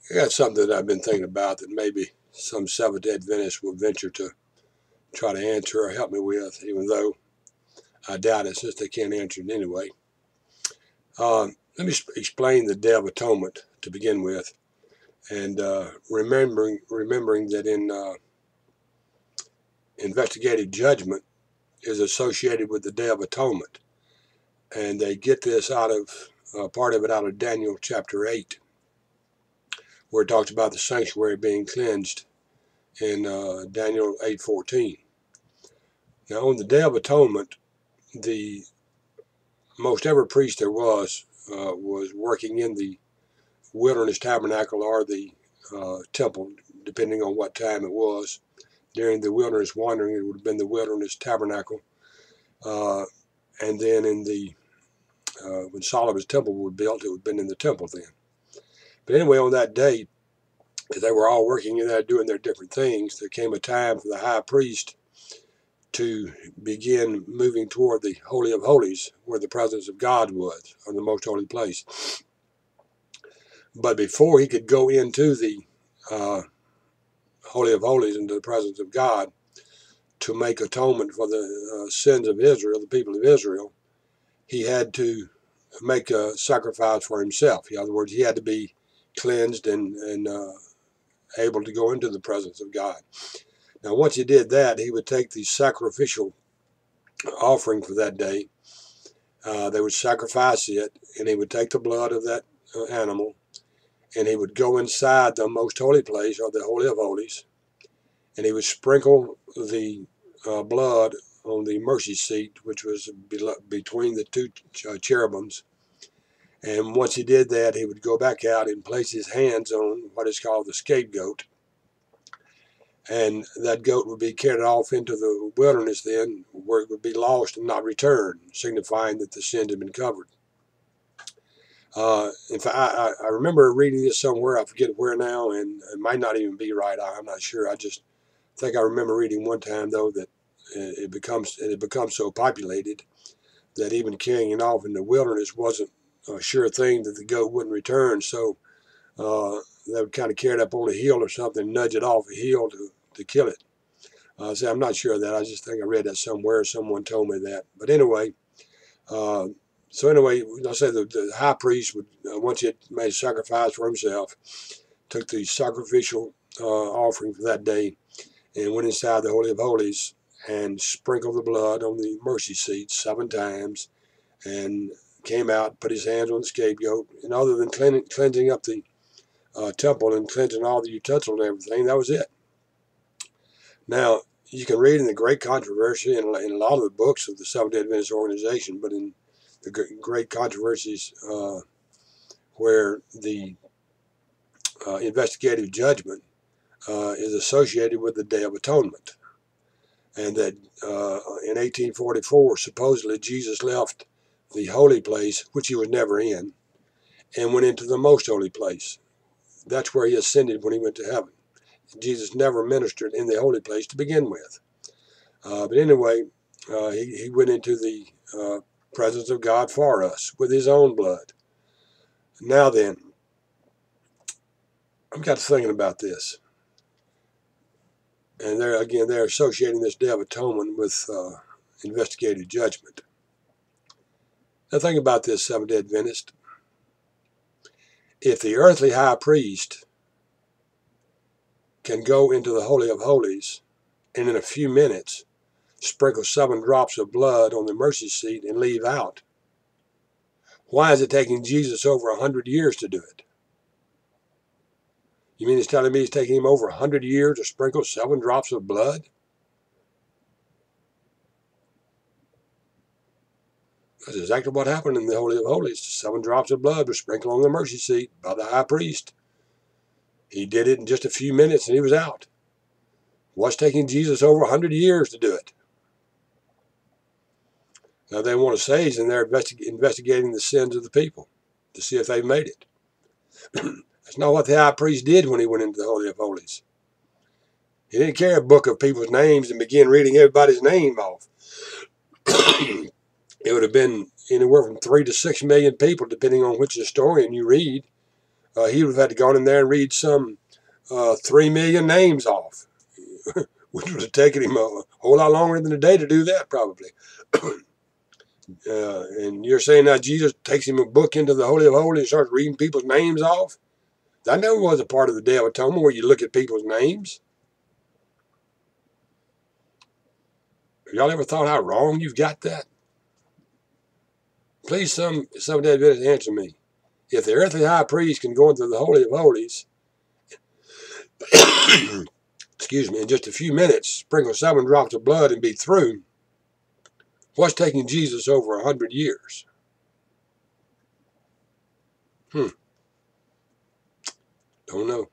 I got something that I've been thinking about that maybe some Seventh-day Adventists will venture to try to answer or help me with, even though I doubt it since they can't answer it anyway. Let me explain the Day of Atonement to begin with, and remembering that in investigative judgment is associated with the Day of Atonement, and they get this out of part of it out of Daniel chapter 8, where it talks about the sanctuary being cleansed in Daniel 8:14. Now, on the Day of Atonement, the most ever priest there was working in the wilderness tabernacle or the temple, depending on what time it was. During the wilderness wandering, it would have been the wilderness tabernacle. And then in the when Solomon's temple was built, it would have been in the temple then. But anyway, on that day, as they were all working in there doing their different things, there came a time for the high priest to begin moving toward the Holy of Holies, where the presence of God was, or the most holy place. But before he could go into the Holy of Holies, into the presence of God, to make atonement for the sins of Israel, the people of Israel, he had to make a sacrifice for himself. In other words, he had to be cleansed and able to go into the presence of God. Now, once he did that, he would take the sacrificial offering for that day. They would sacrifice it, and he would take the blood of that animal, and he would go inside the most holy place, or the Holy of Holies, and he would sprinkle the blood on the mercy seat, which was between the two cherubims. And once he did that, he would go back out and place his hands on what is called the scapegoat. And that goat would be carried off into the wilderness then, where it would be lost and not returned, signifying that the sin had been covered. In fact, I remember reading this somewhere, I forget where now, and it might not even be right, I'm not sure. I just think I remember reading one time, though, that it had become so populated that even carrying it off in the wilderness wasn't a sure thing that the goat wouldn't return. So they would kind of carry it up on a hill or something, nudge it off a hill to kill it. So I'm not sure of that. I just think I read that somewhere. Someone told me that. But anyway, I'll say the high priest would, once he had made a sacrifice for himself, took the sacrificial offering for that day and went inside the Holy of Holies and sprinkled the blood on the mercy seat 7 times, and came out, put his hands on the scapegoat, and other than cleansing up the temple and cleansing all the utensils and everything, that was it. Now, you can read in the Great Controversy in a lot of the books of the Seventh-day Adventist organization, but in the Great Controversies where the investigative judgment is associated with the Day of Atonement, and that in 1844, supposedly Jesus left the holy place, which he was never in, and went into the most holy place. That's where he ascended when he went to heaven. Jesus never ministered in the holy place to begin with. But anyway, he went into the presence of God for us with his own blood. Now then, I've got to thinking about this. And they're associating this Day of Atonement with investigative judgment. Now think about this, Seventh-day Adventist. If the earthly high priest can go into the Holy of Holies and in a few minutes sprinkle 7 drops of blood on the mercy seat and leave out, why is it taking Jesus over 100 years to do it? You mean it's telling me it's taking him over 100 years to sprinkle 7 drops of blood? That's exactly what happened in the Holy of Holies. 7 drops of blood were sprinkled on the mercy seat by the high priest. He did it in just a few minutes and he was out. What's taking Jesus over 100 years to do it? Now they want to say he's in there investigating the sins of the people to see if they've made it. That's not what the high priest did when he went into the Holy of Holies. He didn't carry a book of people's names and begin reading everybody's name off. It would have been anywhere from 3 to 6 million people, depending on which historian you read, He would have had to go in there and read some 3 million names off, which would have taken him a whole lot longer than a day to do that, probably. And you're saying that Jesus takes him a book into the Holy of Holies and starts reading people's names off? That never was a part of the Day of Atonement where you look at people's names. Have y'all ever thought how wrong you've got that? Please, some Adventist answer me. If the earthly high priest can go into the Holy of Holies, excuse me, in just a few minutes, sprinkle 7 drops of blood and be through, what's taking Jesus over 100 years? Don't know.